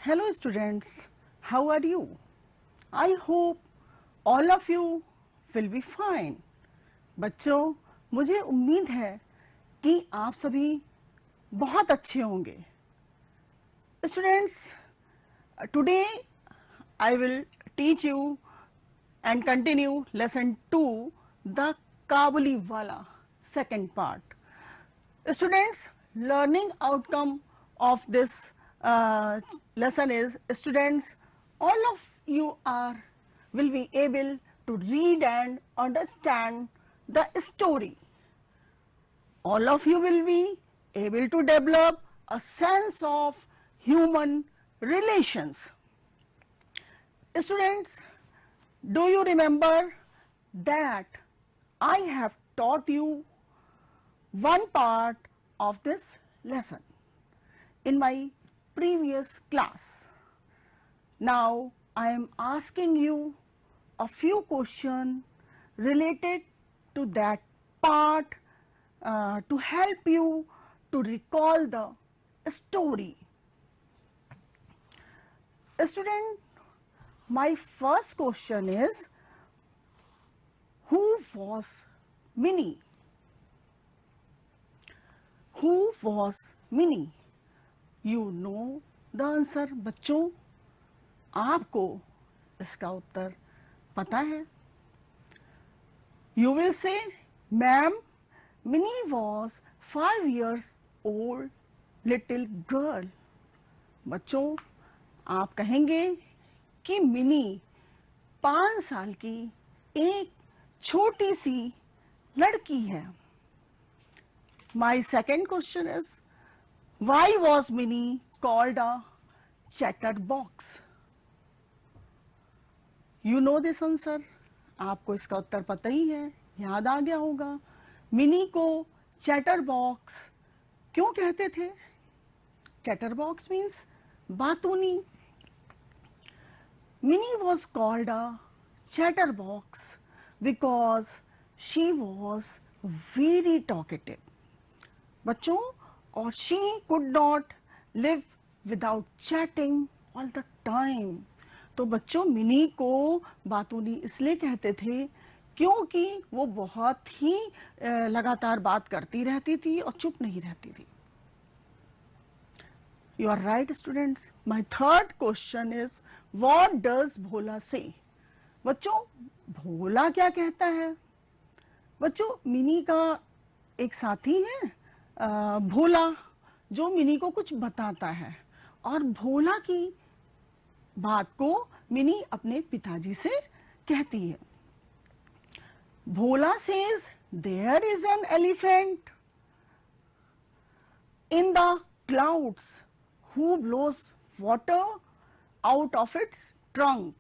Hello students, how are you? I hope all of you will be fine. बच्चों, मुझे उम्मीद है कि आप सभी बहुत अच्छे होंगे. Students, today I will teach you and continue lesson 2, the Kabuliwala second part. Students, learning outcome of this lesson is, students, all of you will be able to read and understand the story. All of you will be able to develop a sense of human relations. Students, do you remember that I have taught you one part of this lesson in my previous class? Now I am asking you a few questions related to that part to help you to recall the story. Student, my first question is, who was Minnie? Who was Minnie? You know the answer. बच्चों, आपको इसका उत्तर पता है? You will say, ma'am, Minnie was 5 years old little girl. बच्चों, आप कहेंगे कि mini 5 साल की एक छोटी सी लड़की है. My second question is, why was Minnie called a chatterbox? You know this answer. आपको इसका उत्तर पता ही है, याद आ गया होगा. मिनी को चैटरबॉक्स क्यों कहते थे? चैटरबॉक्स मीन्स बातूनी. Minnie was called a chatterbox because she was very talkative. बच्चों, और she could not live without chatting all the time. तो बच्चों, मिनी को बातूनी इसलिए कहते थे क्योंकि वो बहुत ही लगातार बात करती रहती थी और चुप नहीं रहती थी. You are right, students. My third question is, what does Bhola say? बच्चों, भोला क्या कहता है? बच्चों, मिनी का एक साथी है भोला, जो मिनी को कुछ बताता है, और भोला की बात को मिनी अपने पिताजी से कहती है. भोला says, there is an elephant in the clouds who blows water out of its trunk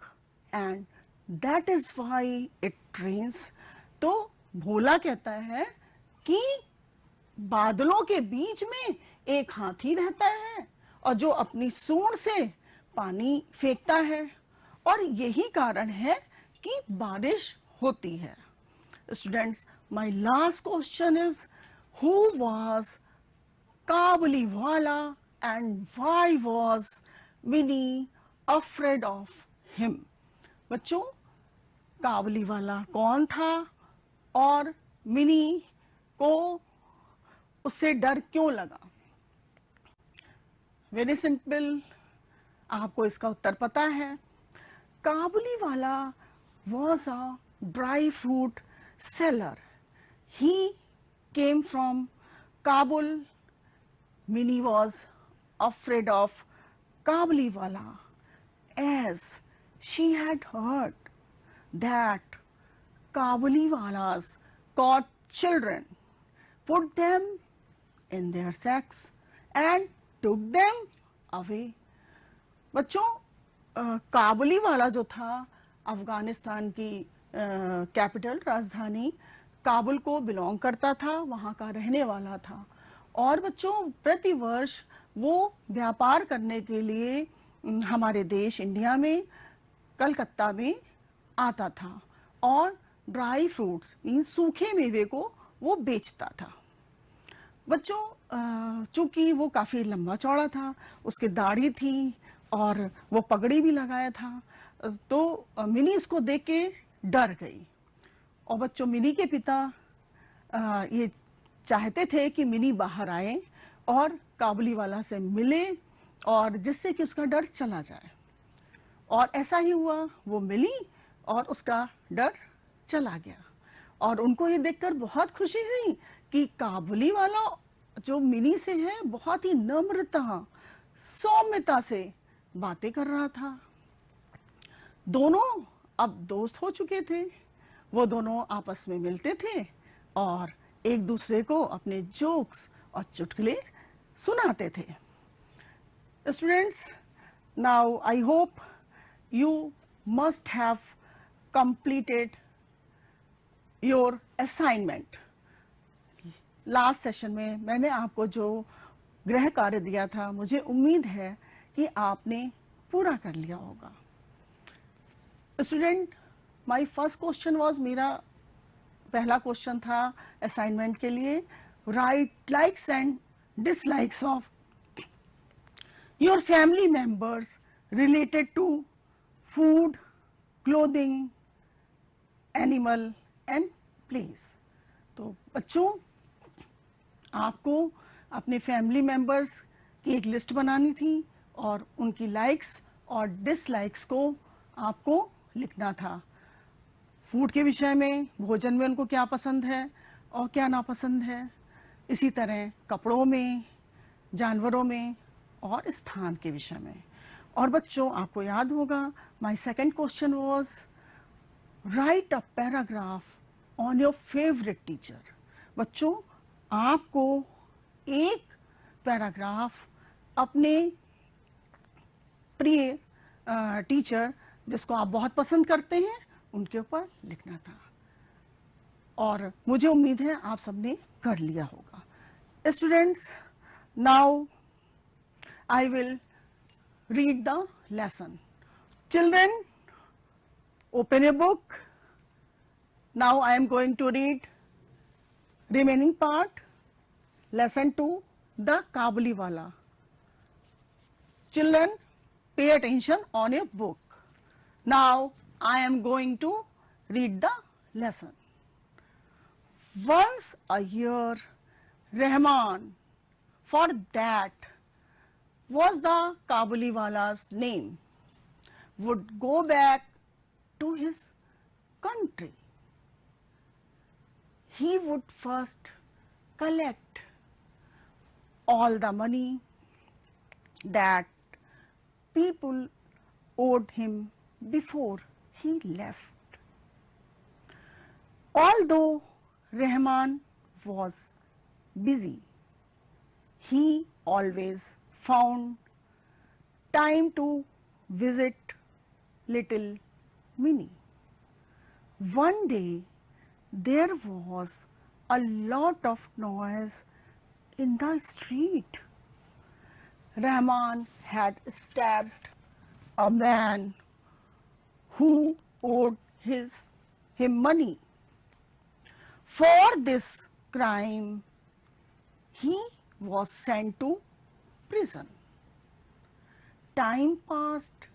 and that is why it rains. तो भोला कहता है कि बादलों के बीच में एक हाथी रहता है और जो अपनी सूंड से पानी फेंकता है, और यही कारण है कि बारिश होती है. Students, my last question is, who was Kabuliwala and why was Minnie afraid of him? बच्चों, काबुलीवाला कौन था और मिनी को उससे डर क्यों लगा? वेरी सिंपल, आपको इसका उत्तर पता है. Kabuliwala was a dry fruit seller. He came from Kabul. Minnie was afraid of Kabuliwala as she had heard that Kabuliwalas caught children, put them in their sacks and took them away. बच्चों, काबुलीवाला जो था अफगानिस्तान की capital राजधानी काबुल को belong करता था, वहाँ का रहने वाला था. और बच्चों, प्रतिवर्ष वो व्यापार करने के लिए हमारे देश इंडिया में कलकत्ता में आता था और ड्राई फ्रूट्स मीन्स सूखे मेवे को वो बेचता था. बच्चों, चूंकि वो काफ़ी लंबा चौड़ा था, उसकी दाढ़ी थी और वो पगड़ी भी लगाया था। तो मिनी इसको देख के डर गई। और बच्चों, मिनी के पिता ये चाहते थे कि मिनी बाहर आए और काबुली वाला से मिले और जिससे कि उसका डर चला जाए। और ऐसा ही हुआ, वो मिली और उसका डर चला गया। और उनको ये देखकर बहुत खुशी हुई कि काबुली वाला जो मिनी से है बहुत ही नम्रता, सौम्यता से बातें कर रहा था। दोनों अब दोस्त हो चुके थे। वो दोनों आपस में मिलते थे और एक दूसरे को अपने जोक्स और चुटकुले सुनाते थे। Students, now I hope you must have completed your assignment. Last session में मैंने आपको जो गृह कार्य दिया था, मुझे उम्मीद है कि आपने पूरा कर लिया होगा। Student, my first question was, मेरा पहला क्वेश्चन था असाइनमेंट के लिए, right likes and dislikes of your family members related to food, clothing, animal and place. तो बच्चों, आपको अपने फैमिली मेंबर्स की एक लिस्ट बनानी थी और उनकी लाइक्स और डिसलाइक्स को आपको लिखना था। फूड के विषय में, भोजन में उनको क्या पसंद है और क्या नापसंद है, इसी तरह कपड़ों में, जानवरों में और स्थान के विषय में। और बच्चों, आपको याद होगा, my second question was right a paragraph on your favourite teacher. बच्चों, आपको एक पैराग्राफ अपने प्रिय टीचर जिसको आप बहुत पसंद करते हैं उनके ऊपर लिखना था। और मुझे उम्मीद है आप सबने कर लिया होगा। Students, now I will read the lesson. Children, open a book. Now I am going to read remaining part, lesson 2, the Kabuli Wala. Children, pay attention on your book. Now I am going to read the lesson. Once a year, Rahman, for that was the Kabuliwala's name, would go back to his country. He would first collect all the money that people owed him before he left. Although Rahman was busy, he always found time to visit little Minnie. One day there was a lot of noise in the street. Rahman had stabbed a man who owed him money. For this crime, he was sent to prison. Time passed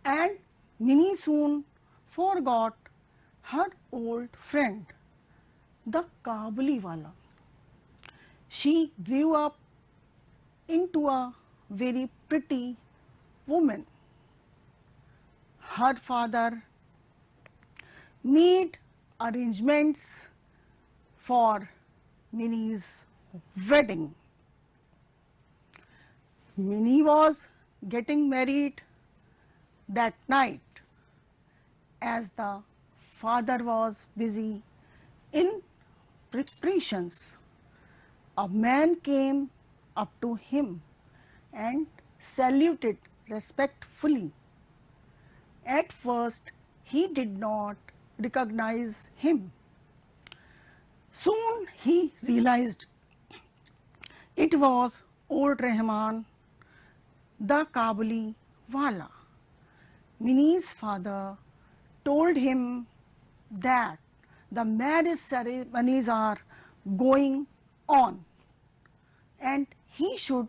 and Minnie soon forgot her old friend, the Kabuliwala. She grew up into a very pretty woman. Her father made arrangements for Minnie's wedding. Minnie was getting married that night. As the father was busy in preparations, a man came up to him and saluted respectfully. At first, he did not recognize him. Soon he realized it was old Rahman, the Kabuliwala. Minnie's father told him that the marriage ceremonies are going on and he should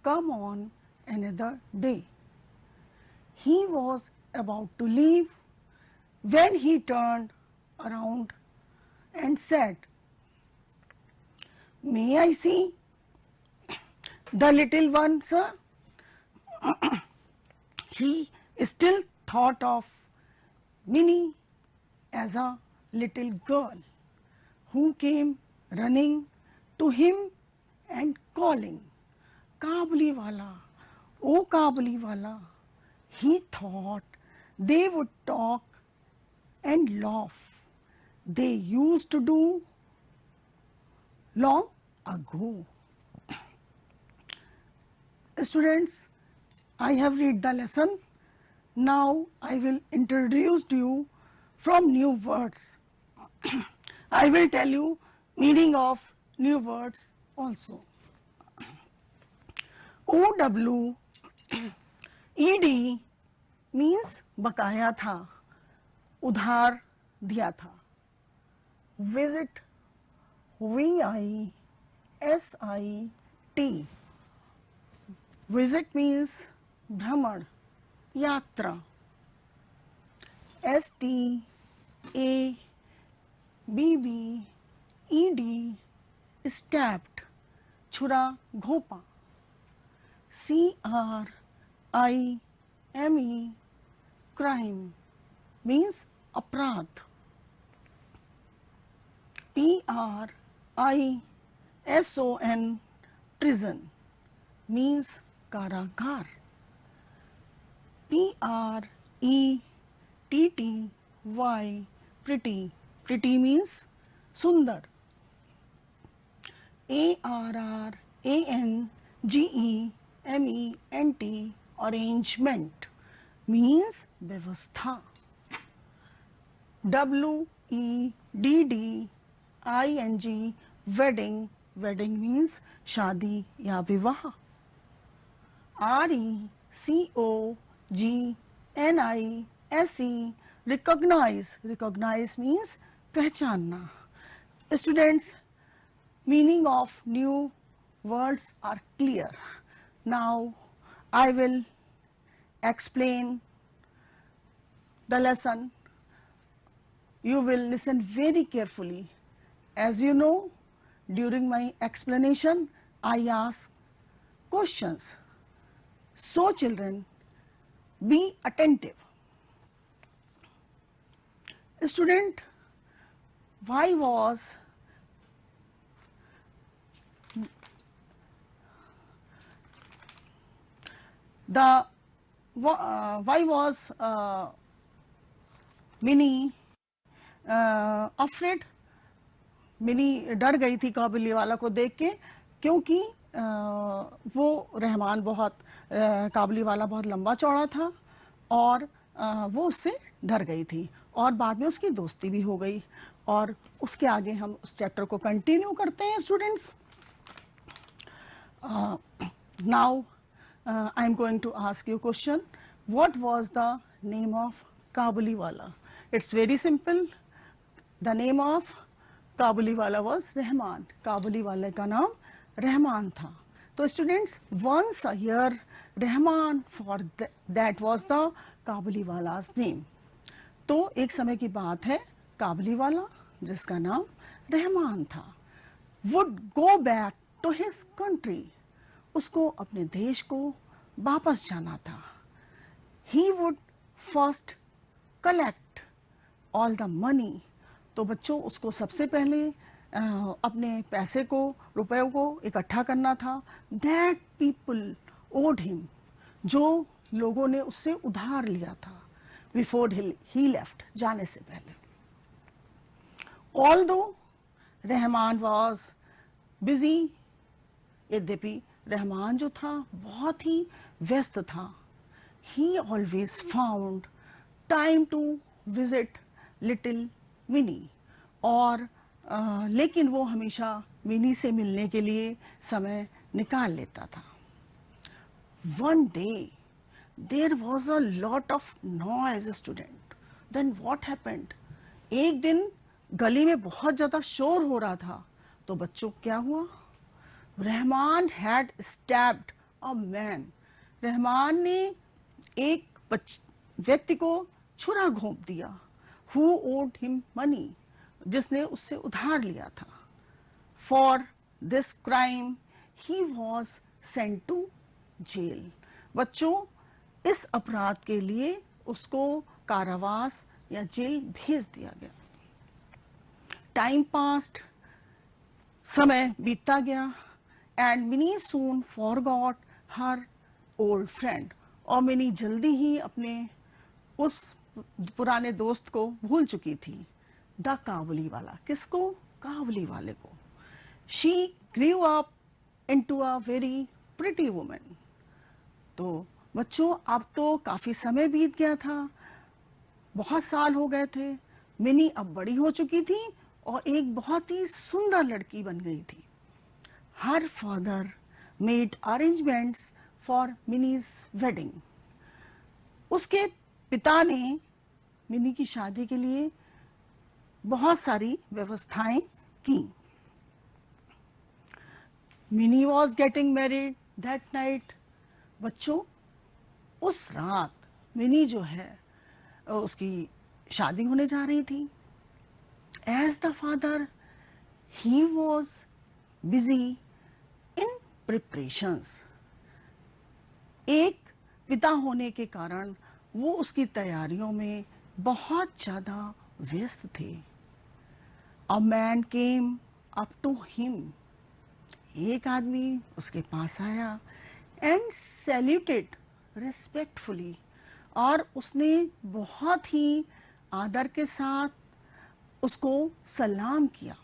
come on another day. He was about to leave when he turned around and said, "May I see the little one, sir?" He still thought of Minnie as a little girl who came running to him and calling, "Kabuliwala, oh Kabuliwala." He thought they would talk and laugh. They used to do long ago. Students, I have read the lesson. Now I will introduce to you from new words. I will tell you meaning of new words also. OWED means बकाया था, उधार दिया था. Visit, VISIT. Visit means भ्रमण, यात्रा. STABBED, stabbed, छुरा घोंपा. CRIME, crime means अपराध. PRISON, prison means कारागार. PRETTY, pretty, pretty means सुंदर. ARRANGEMENT, arrangement means व्यवस्था. WEDDING, wedding, wedding means शादी या विवाह. RECOGNIZE, recognize, recognize means पहचानना. Students, meaning of new words are clear. Now I will explain the lesson. You will listen very carefully. As you know, during my explanation I ask questions. So children, be attentive. Student, why was Minnie afraid? Mini डर गई थी काबुलीवाला को देख के, क्योंकि वो रहमान बहुत काबुलीवाला बहुत लंबा चौड़ा था और वो उससे डर गई थी और बाद में उसकी दोस्ती भी हो गई. और उसके आगे हम उस चैप्टर को कंटिन्यू करते हैं students. Now I am going to ask you question. What was the name of Kabuliwala? It's very simple. The name of Kabuliwala was Rahman. Kabuliwala का नाम रहमान था. तो students, once a year Rahman, for that was the Kabuliwala's name. तो एक समय की बात है, काबुलीवाला जिसका नाम रहमान था, would go back to his country. उसको अपने देश को वापस जाना था. He would first collect all the money. तो बच्चों, उसको सबसे पहले अपने पैसे को, रुपयों को इकट्ठा करना था. दैट पीपल ओड हिम, जो लोगों ने उससे उधार लिया था. बिफोर ही लेफ्ट, जाने से पहले. ऑल्दो रहमान वॉज बिजी, यद्यपि रहमान जो था बहुत ही व्यस्त था. He always found time to visit little Mini. और लेकिन वो हमेशा मिनी से मिलने के लिए समय निकाल लेता था. One day there was a lot of noise student. Then what happened? एक दिन गली में बहुत ज्यादा शोर हो रहा था. तो बच्चों, क्या हुआ? Rahman had stabbed a man. Rahman ने एक व्यक्ति को छुरा घोंप दिया, हु ओड हिम मनी, जिसने उससे उधार लिया था। For this crime he was sent to jail. बच्चों, इस अपराध के लिए उसको कारावास या जेल भेज दिया गया। टाइम पास्ड, समय बीतता गया, and mini soon forgot her old friend, और मिनी जल्दी ही अपने उस पुराने दोस्त को भूल चुकी थी। द काबुली वाला, किसको? काबुली वाले को। She grew up into a very pretty woman. तो बच्चों, अब तो काफी समय बीत गया था, बहुत साल हो गए थे। मिनी अब बड़ी हो चुकी थी और एक बहुत ही सुंदर लड़की बन गई थी। Her father made arrangements for minis wedding. उसके पिता ने मिनी की शादी के लिए बहुत सारी व्यवस्थाएं की। Mini was getting married that night. बच्चों, उस रात मिनी जो है उसकी शादी होने जा रही थी। As the father he was busy in preparations. एक पिता होने के कारण वो उसकी तैयारियों में बहुत ज्यादा व्यस्त थे। A man came up to him. एक आदमी उसके पास आया एंड सैल्यूटेड रिस्पेक्टफुली, और उसने बहुत ही आदर के साथ उसको सलाम किया।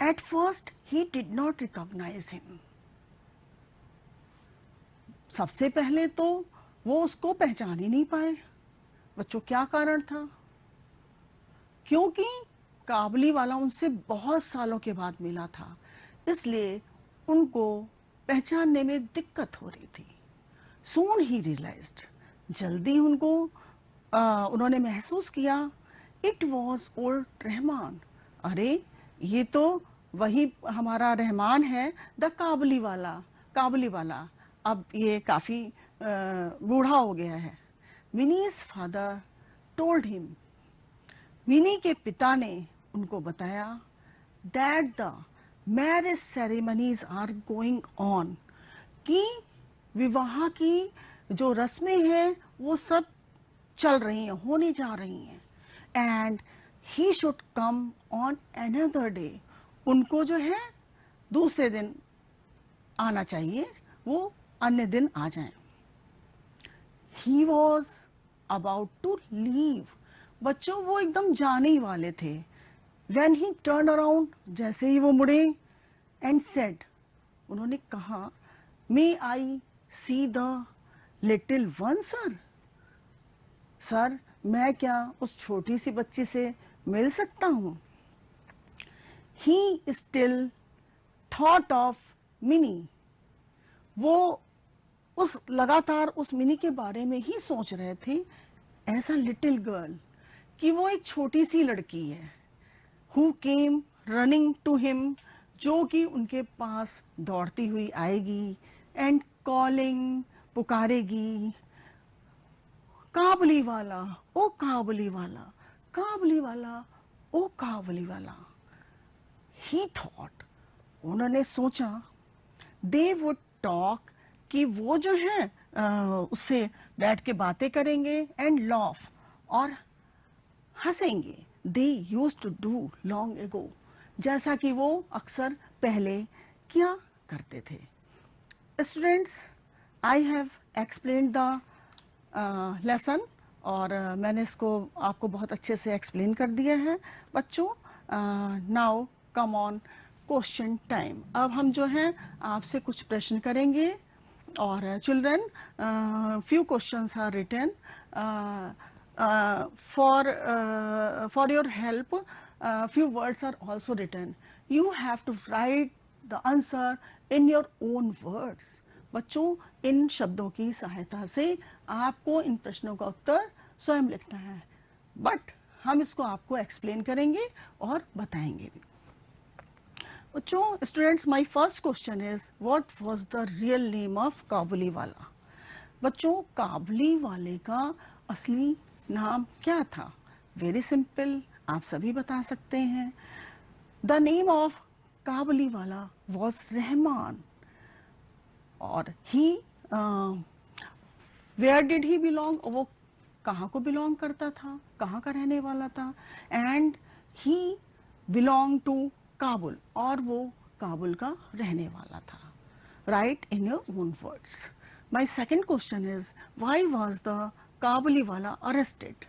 At first he did not recognise him. सबसे पहले तो वो उसको पहचान ही नहीं पाए। बच्चों, क्या कारण था? क्योंकि काबुली वाला उनसे बहुत सालों के बाद मिला था, इसलिए उनको पहचानने में दिक्कत हो रही थी। सून ही रियलाइज्ड, जल्दी उन्होंने महसूस किया, इट वॉज ओल्ड रहमान। अरे, ये तो वही हमारा रहमान है, द काबुली वाला। अब ये काफी बूढ़ा हो गया है। Mini's father told him. Mini के पिता ने उनको बताया that the marriage ceremonies are going on, कि विवाह की जो रस्में हैं वो सब चल रही हैं, होने जा रही हैं। And he should come on another day. उनको जो है दूसरे दिन आना चाहिए, वो अन्य दिन आ जाएं। He was about to leave. बच्चों, वो एकदम जाने ही वाले थे। When he turned around, जैसे ही वो मुड़े, and said, उन्होंने कहा, May I see the little one, sir? Sir, मैं क्या उस छोटी सी बच्ची से मिल सकता हूँ? He still thought of Minnie. वो लगातार उस मिनी के बारे में ही सोच रहे थे, एज अ लिटिल गर्ल, कि वो एक छोटी सी लड़की है। Who came running to him, जो कि उनके पास दौड़ती हुई आएगी, and calling, पुकारेगी, काबुली वाला, ओ काबुली वाला, काबुली वाला, ओ काबुली वाला। He thought, उन्होंने सोचा, they would talk, कि वो जो है उससे बैठ के बातें करेंगे, and laugh, और हंसेंगे। They used to do long ago, जैसा कि वो अक्सर पहले किया करते थे। Students, I have explained the lesson, और मैंने इसको आपको बहुत अच्छे से एक्सप्लेन कर दिया है। बच्चों, now come on question time। अब हम जो है आपसे कुछ प्रश्न करेंगे, और children, few questions are written. For your help, few words are also written. You have to write the answer in your own words. बच्चों, इन शब्दों की सहायता से आपको इन प्रश्नों का उत्तर स्वयं लिखना है, बट हम इसको आपको एक्सप्लेन करेंगे और बताएंगे भी। students, my first question is, what was the real name of काबुली वाला? बच्चों, काबुली वाले का असली नाम क्या था? वेरी सिंपल, आप सभी बता सकते हैं। द नेम ऑफ काबुली वाला वॉज रहमान। और ही वेयर डिड ही बिलोंग, वो कहाँ को बिलोंग करता था, कहाँ का रहने वाला था? And he belong to Kabul, और वो काबुल का रहने वाला था। Write in your own words. My second question is, why was the Kabuliwala arrested?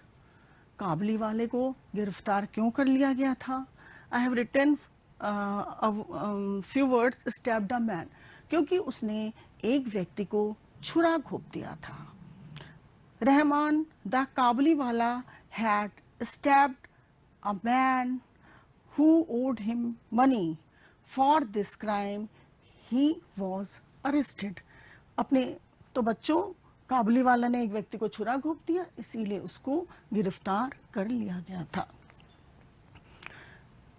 काबुली वाले को गिरफ्तार क्यों कर लिया गया था? I have written few words, stabbed a man, क्योंकि उसने एक व्यक्ति को छुरा घोंप दिया था। रहमान द काबुली वाला had stabbed a man who owed him money. For this crime he was arrested. अपने तो बच्चों, काबुली वाला ने एक व्यक्ति को छुरा घोंप दिया, इसीलिए उसको गिरफ्तार कर लिया गया था।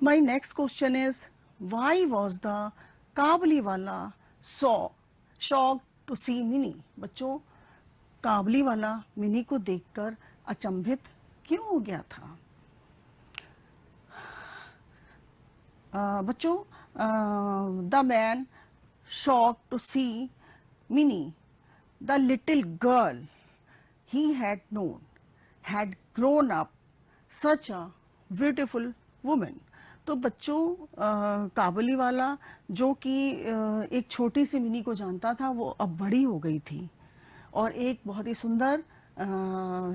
My next question is, why was the काबुली वाला shocked to see Minnie? बच्चों, काबुली वाला मिनी को देखकर अचंभित क्यों हो गया था? बच्चों, the man shocked to see Minnie, the little girl he had known, had grown up such a beautiful woman. तो बच्चों, काबुली वाला जो कि एक छोटी सी मिनी को जानता था, वो अब बड़ी हो गई थी और एक बहुत ही सुंदर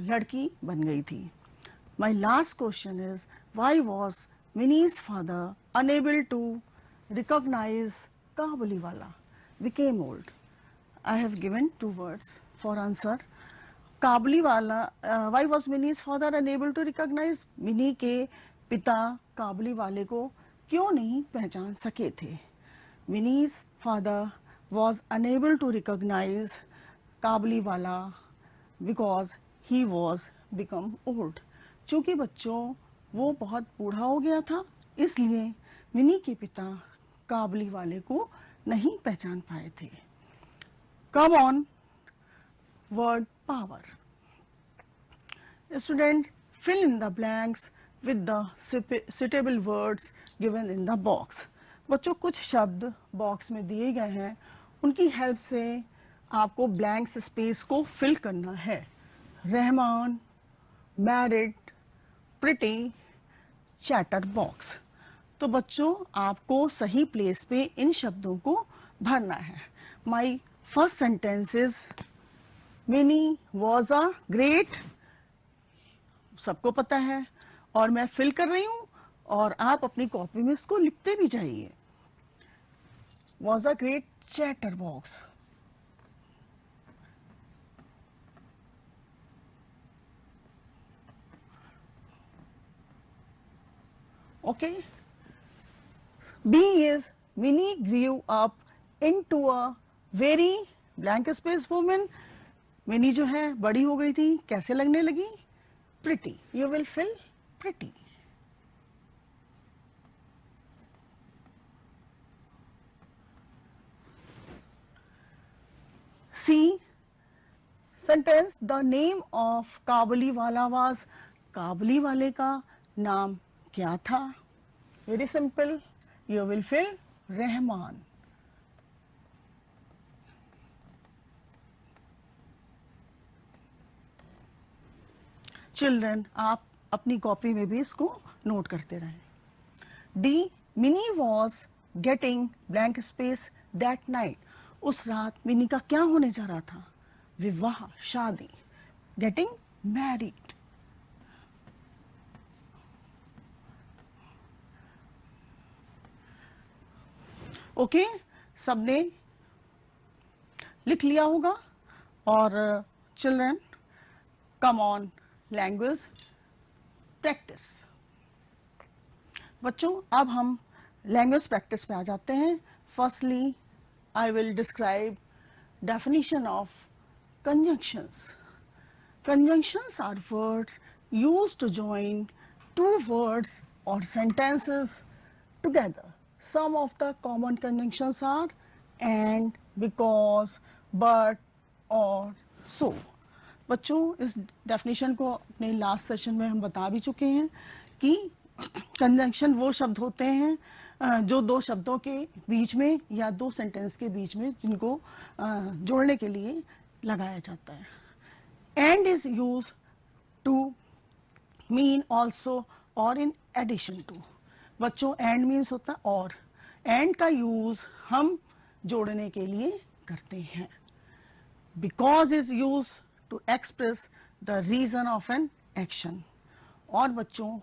लड़की बन गई थी। My last question is, why was Minnie's father unable to recognize Kabuliwala? Became old. I have given 2 words for answer. Kabuliwala, why was Minnie's father unable to recognize? Minnie के पिता काबुली वाले को क्यों नहीं पहचान सके थे? Minnie's father was unable to recognize Kabuliwala because he was become old. चूंकि बच्चों वो बहुत बूढ़ा हो गया था, इसलिए मिनी के पिता काबुली वाले को नहीं पहचान पाए थे। Come on word power. Student, fill in the blanks with the suitable words given in the box. बच्चों, कुछ शब्द बॉक्स में दिए गए हैं, उनकी हेल्प से आपको ब्लैंक्स स्पेस को फिल करना है। Rahman, married, pretty, chatter box. तो बच्चों, आपको सही प्लेस पे इन शब्दों को भरना है। My first sentence is, mini was a great, सबको पता है और मैं फिल कर रही हूं और आप अपनी कॉपी में इसको लिखते भी जाइए। Was a great chatter box. Okay. B is, Minnie grew up into a very blank space woman. Minnie जो है बड़ी हो गई थी, कैसे लगने लगी? Pretty. You will fill pretty. C sentence, the name of Kabuliwala was, काबुली वाले का नाम क्या था? Very simple, you will fill Rahman. Children, आप अपनी कॉपी में भी इसको नोट करते रहें। D, Mini was getting blank space that night. उस रात मिनी का क्या होने जा रहा था? विवाह, शादी, गेटिंग मैरिड। ओके, सबने लिख लिया होगा। और children, come on language practice. बच्चों, अब हम लैंग्वेज प्रैक्टिस पे आ जाते हैं। Firstly I will describe definition of conjunctions. Conjunctions are words used to join two words or sentences together. Some of the common conjunctions are and, because, but, or, सो बच्चों, इस definition को अपने last session में हम बता भी चुके हैं कि कंजंक्शन वो शब्द होते हैं जो दो शब्दों के बीच में या दो सेंटेंस के बीच में जिनको जोड़ने के लिए लगाया जाता है. And is use to mean also और इन एडिशन टू. बच्चों, एंड मीन्स होता है और. एंड का यूज हम जोड़ने के लिए करते हैं. Because is use to express the reason of an action. और बच्चों,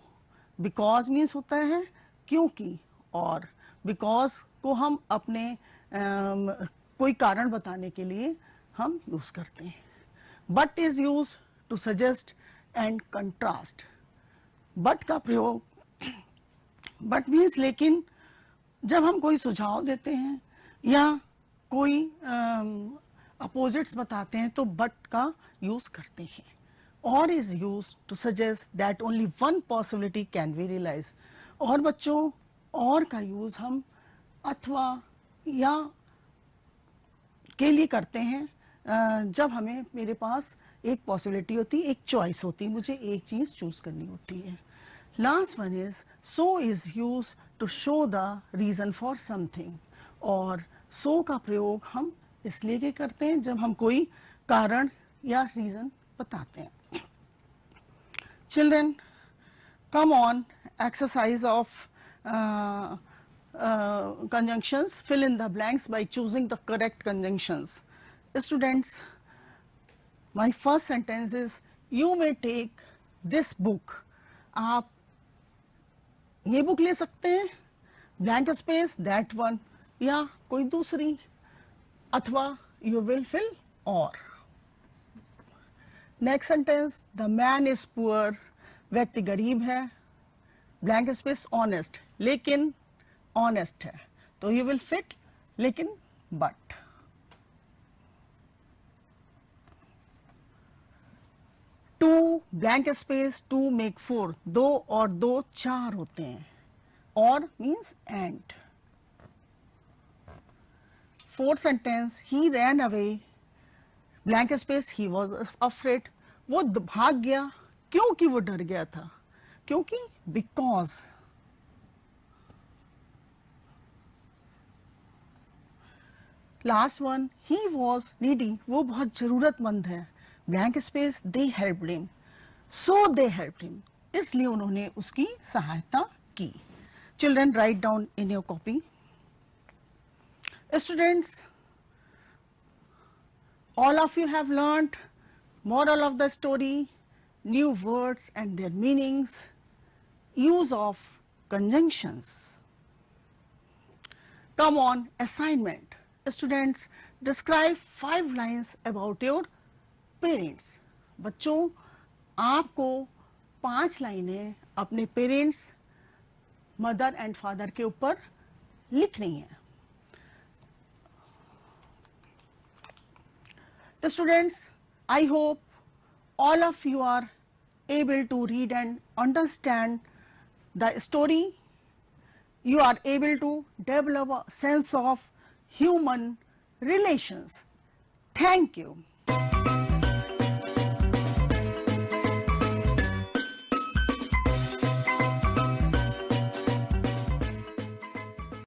बिकॉज मीन्स होता है क्योंकि, और बिकॉज को हम अपने कोई कारण बताने के लिए हम यूज करते हैं. But is use to suggest and contrast. But का प्रयोग, बट मीन्स लेकिन, जब हम कोई सुझाव देते हैं या कोई अपोजिट्स बताते हैं तो बट का यूज करते हैं. Or is use to suggest that only one possibility can be realise. और बच्चों, और का यूज हम अथवा या के लिए करते हैं जब हमें मेरे पास एक पॉसिबिलिटी होती है, एक चॉइस होती है, मुझे एक चीज चूज करनी होती है. Last one is so is use to show the reason for something. और सो का प्रयोग हम इसलिए करते हैं जब हम कोई कारण या रीजन बताते हैं. Children, come on, exercise of conjunctions. Fill in the blanks by choosing the correct conjunctions. Students, my first sentence is you may take this book. आप ये बुक ले सकते हैं, blank space that one, या कोई दूसरी, अथवा you will fill or. Next sentence, the man is poor. व्यक्ति गरीब है. ब्लैंक स्पेस ऑनेस्ट, लेकिन ऑनेस्ट है, तो यू विल फिट लेकिन but. Two blank space two make four. दो और दो चार होते हैं. और means and. Fourth sentence, he ran away. Blank space he was afraid. वो भाग गया क्योंकि वो डर गया था. क्योंकि because. Last one, he was needy. वो बहुत जरूरतमंद है. Blank space they helped him. So they helped him. इसलिए उन्होंने उसकी सहायता की. Children, write down in your copy. Students, all of you have learned moral of the story, new words and their meanings, use of conjunctions. Come on, assignment. Students, describe 5 lines about your parents. बच्चों, आपको 5 लाइनें अपने parents, mother and father के ऊपर लिखनी है. Students, I hope all of you are able to read and understand the story. You are able to develop a sense of human relations. Thank you.